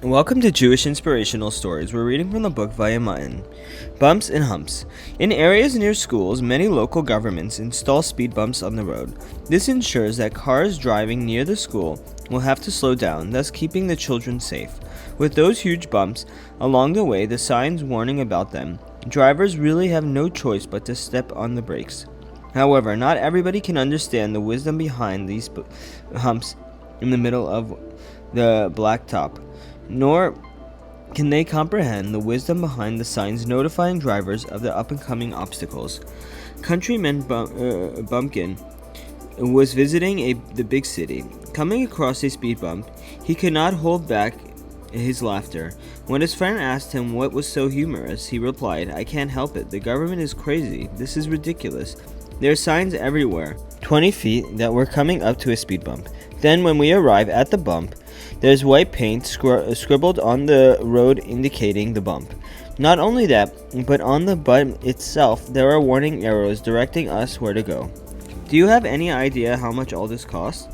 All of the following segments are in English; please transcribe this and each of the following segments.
Welcome to Jewish Inspirational Stories. We're reading from the book Vayamayin. Bumps and humps. In areas near schools, many local governments install speed bumps on the road. This ensures that cars driving near the school will have to slow down, thus keeping the children safe. With those huge bumps along the way, the signs warning about them, drivers really have no choice but to step on the brakes. However, not everybody can understand the wisdom behind these humps in the middle of the blacktop, nor can they comprehend the wisdom behind the signs notifying drivers of the up-and-coming obstacles. Countryman Bumpkin was visiting the big city. Coming across a speed bump, he could not hold back his laughter. When his friend asked him what was so humorous, he replied, "I can't help it. The government is crazy. This is ridiculous. There are signs everywhere, 20 feet, that we're coming up to a speed bump. Then when we arrive at the bump, there's white paint scribbled on the road indicating the bump. Not only that, but on the bump itself, there are warning arrows directing us where to go. Do you have any idea how much all this costs?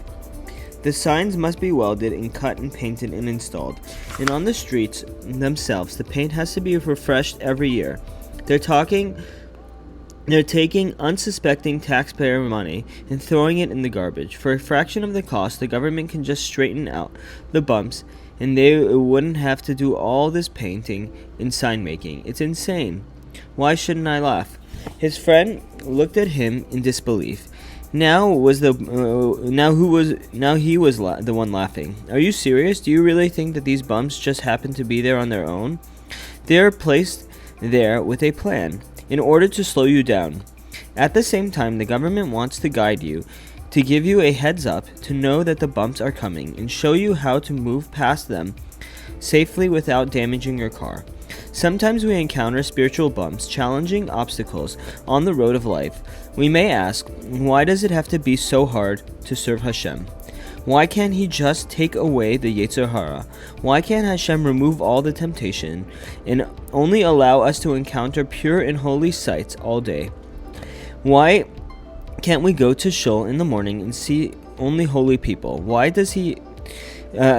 The signs must be welded and cut and painted and installed. And on the streets themselves, the paint has to be refreshed every year. They're taking unsuspecting taxpayer money and throwing it in the garbage. For a fraction of the cost, the government can just straighten out the bumps, and they wouldn't have to do all this painting and sign making. It's insane. Why shouldn't I laugh?" His friend looked at him in disbelief. Now he was the one laughing. "Are you serious? Do you really think that these bumps just happen to be there on their own? They're placed there with a plan, in order to slow you down. At the same time, the government wants to guide you, to give you a heads up, to know that the bumps are coming, and show you how to move past them safely without damaging your car. Sometimes we encounter spiritual bumps, challenging obstacles on the road of life. We may ask, why does it have to be so hard to serve Hashem? Why can't He just take away the Yetzer Hara? Why can't Hashem remove all the temptation and only allow us to encounter pure and holy sights all day? Why can't we go to shul in the morning and see only holy people? Why does He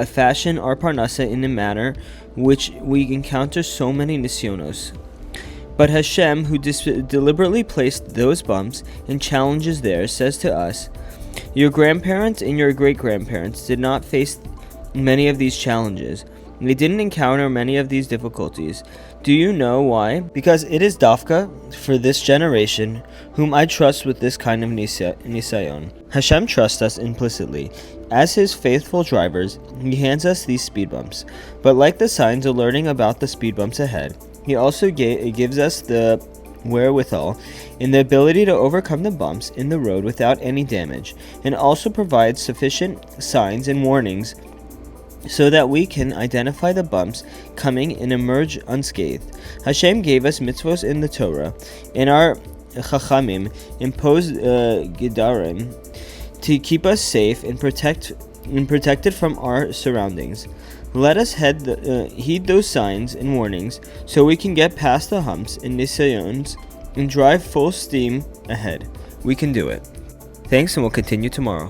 fashion our parnasa in a manner which we encounter so many nisyonos? But Hashem, who deliberately placed those bumps and challenges there, says to us, your grandparents and your great-grandparents did not face many of these challenges. They didn't encounter many of these difficulties. Do you know why? Because it is Dafka for this generation whom I trust with this kind of nisayon. Hashem trusts us implicitly. As His faithful drivers, He hands us these speed bumps. But like the signs alerting about the speed bumps ahead, He also gives us the wherewithal and the ability to overcome the bumps in the road without any damage, and also provides sufficient signs and warnings so that we can identify the bumps coming and emerge unscathed. Hashem gave us mitzvos in the Torah, and our Chachamim imposed Gedarim to keep us safe and protected from our surroundings. Let us heed those signs and warnings so we can get past the humps and nisayons and drive full steam ahead. We can do it. Thanks, and we'll continue tomorrow.